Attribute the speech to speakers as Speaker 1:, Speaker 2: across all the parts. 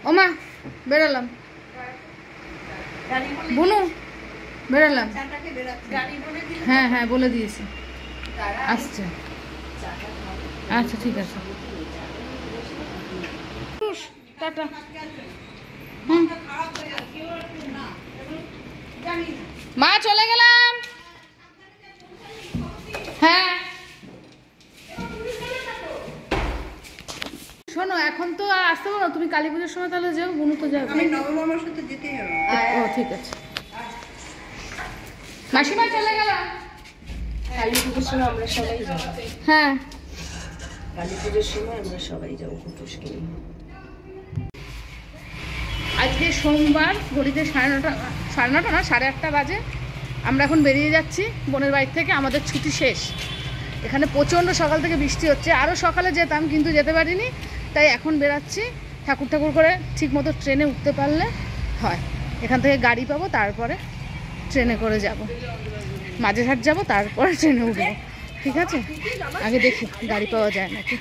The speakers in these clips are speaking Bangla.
Speaker 1: ওমা বেরোলাম, বুনু বেরোলাম। হ্যাঁ হ্যাঁ বলে দিয়েছি, আসছে। আচ্ছা ঠিক আছে, টাটা। মা চলে গেলাম। হ্যাঁ শোনো, এখন তো আর আসতে পারো, তুমি কালী পুজোর সময় তাহলে যাও, বুনু তো যাবে।
Speaker 2: নবমার সাথে যেতেই হবে।
Speaker 1: ও ঠিক আছে, মাসিমা চলে গেলাম।
Speaker 2: কালী পুজোর সময় আমরা সবাই যাবো।
Speaker 1: হ্যাঁ
Speaker 2: কালী পুজোর সময় আমরা সবাই যাবো কুটুসকে নিয়ে।
Speaker 1: আজকে সোমবার, ঘড়িতে 9:30, 9:30 না 8:30 বাজে। আমরা এখন বেরিয়ে যাচ্ছি বোনের বাড়ি থেকে, আমাদের ছুটি শেষ। এখানে প্রচণ্ড সকাল থেকে বৃষ্টি হচ্ছে, আরও সকালে যেতাম কিন্তু যেতে পারিনি, তাই এখন বেরাচ্ছি। ঠাকুর ঠাকুর করে ঠিক মতো ট্রেনে উঠতে পারলে হয়। এখান থেকে গাড়ি পাবো, তারপরে ট্রেনে করে যাব, মাঝেরহাট যাব, তারপরে ট্রেনে উঠবো। ঠিক আছে, আগে দেখি গাড়ি পাওয়া যায় নাকি।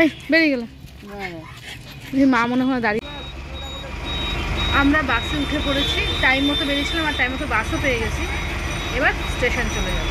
Speaker 1: এই বেরিয়ে গেলাম, মা মনে হয় দাঁড়িয়ে। আমরা বাসে উঠে পড়েছি, টাইম মতো বেরিয়েছিলাম আর টাইম মতো বাসও পেয়ে গেছি। এবার স্টেশন চলে যাব।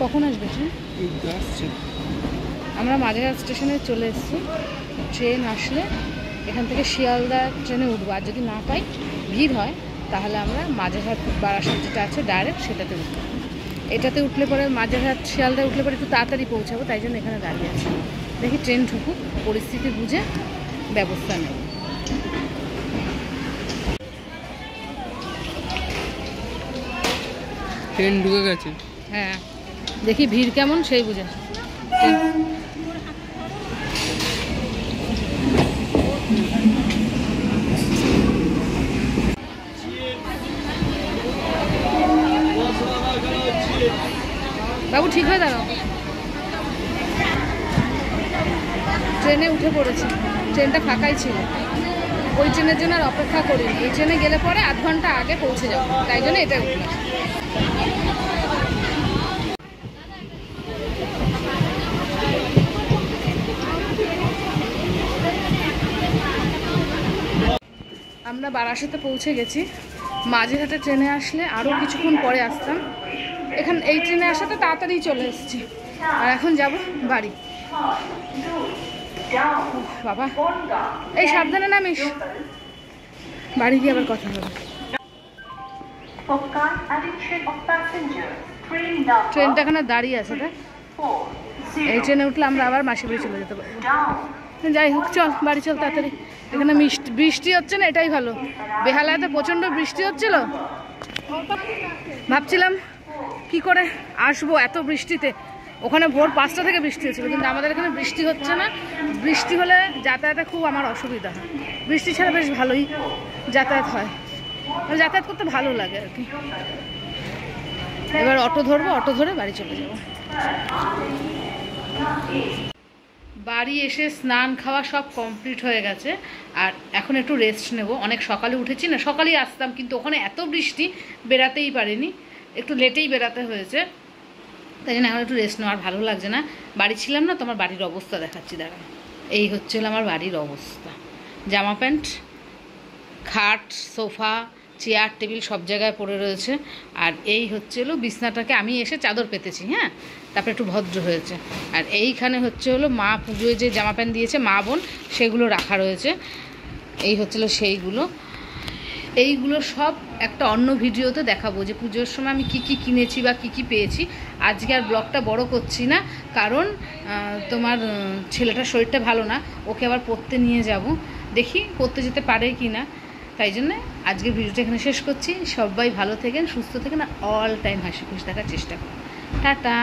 Speaker 1: কখন আসবে ট্রেন? আমরা মাঝেরহাট স্টেশনে চলে এসেছি। ট্রেন আসলে এখান থেকে শিয়ালদা ট্রেনে উঠবো, আর যদি না পাই, ভিড় হয়, তাহলে আমরা মাঝেরহাট বারাসাত যেটা আছে ডাইরেক্ট সেটাতে উঠবো। এটাতে উঠলে পরে মাঝেরহাট শিয়ালদা উঠলে পরে একটু তাড়াতাড়ি পৌঁছাবো, তাই জন্য এখানে দাঁড়িয়ে আছি। দেখি ট্রেন ঢুকুক, পরিস্থিতি বুঝে ব্যবস্থা নেব।
Speaker 3: ট্রেন ঢুকে গেছে।
Speaker 1: হ্যাঁ দেখি ভিড় কেমন সেই বুঝে। বাবু ঠিক হয়ে দাঁড়াও। ট্রেনে উঠে পড়েছি, ট্রেনটা ফাঁকাই ছিল। ওই ট্রেনের জন্য আর অপেক্ষা করিনি, এই ট্রেনে গেলে পরে আধ ঘন্টা আগে পৌঁছে যাবো, তাই জন্য এটা উঠলাম। আমরা বারাসাতে পৌঁছে গেছি। মাঝেরহাটে ট্রেনে আসলে আরও কিছুক্ষণ পরে আসতাম, এখানে এই ট্রেনে আসাতে তাড়াতাড়ি চলে এসেছি। আর এখন যাব বাড়ি। বাবা এই সাবধানে নামিস, বাড়ি গিয়ে আবার কথা হবে। ট্রেনটা এখানে দাঁড়িয়ে আছে, তাই এই ট্রেনে উঠলে আমরা আবার মাসির বাড়ি চলে যেতে পারবো। যাই হোক চল বাড়ি চল তাড়াতাড়ি। এখানে বৃষ্টি হচ্ছে না, এটাই ভালো। বেহালাতে প্রচণ্ড বৃষ্টি হচ্ছিল, ভাবছিলাম কি করে আসবো এত বৃষ্টিতে। ওখানে ভোর 5টা থেকে বৃষ্টি হচ্ছিল, কিন্তু আমাদের এখানে বৃষ্টি হচ্ছে না। বৃষ্টি হলে যাতায়াতে খুব আমার অসুবিধা হয়, বৃষ্টি ছাড়া বেশ ভালোই যাতায়াত হয়, যাতায়াত করতে ভালো লাগে আর কি। এবার অটো ধরবো, অটো ধরে বাড়ি চলে যাব। বাড়ি এসে স্নান খাওয়া সব কমপ্লিট হয়ে গেছে, আর এখন একটু রেস্ট নেব। অনেক সকালে উঠেছি না, সকালেই আসতাম, কিন্তু ওখানে এত বৃষ্টি বেরাতেই পারিনি, একটু লেটেই বেরাতে হয়েছে, তাই জন্য এখন একটু রেস্ট নেওয়ার ভালো লাগছে না। বাড়ি ছিলাম না, তোমার বাড়ির অবস্থা দেখাচ্ছি দাঁড়া। এই হচ্ছিল আমার বাড়ির অবস্থা, জামা প্যান্ট, খাট, সোফা, চেয়ার, টেবিল সব জায়গায় পড়ে রয়েছে। আর এই হচ্ছিল বিছনাটাকে আমি এসে চাদর পেতেছি, হ্যাঁ, তারপরে একটু ভদ্র হয়েছে। আর এইখানে হচ্ছে হলো মা পুজোয় যে জামা প্যান্ট দিয়েছে মা বোন, সেগুলো রাখা রয়েছে। এই হচ্ছিল সেইগুলো। এইগুলো সব একটা অন্য ভিডিওতে দেখাবো যে পুজোর সময় আমি কি কি কিনেছি বা কি কি পেয়েছি। আজকে আর ব্লগটা বড় করছি না, কারণ তোমার ছেলেটার শরীরটা ভালো না, ওকে আবার পড়তে নিয়ে যাব, দেখি পড়তে যেতে পারে কি না। তাই জন্য আজকের ভিডিওটা এখানে শেষ করছি। সবাই ভালো থাকেন, সুস্থ থাকেন, অল টাইম হাসি খুশি থাকার চেষ্টা করুন। টাটা।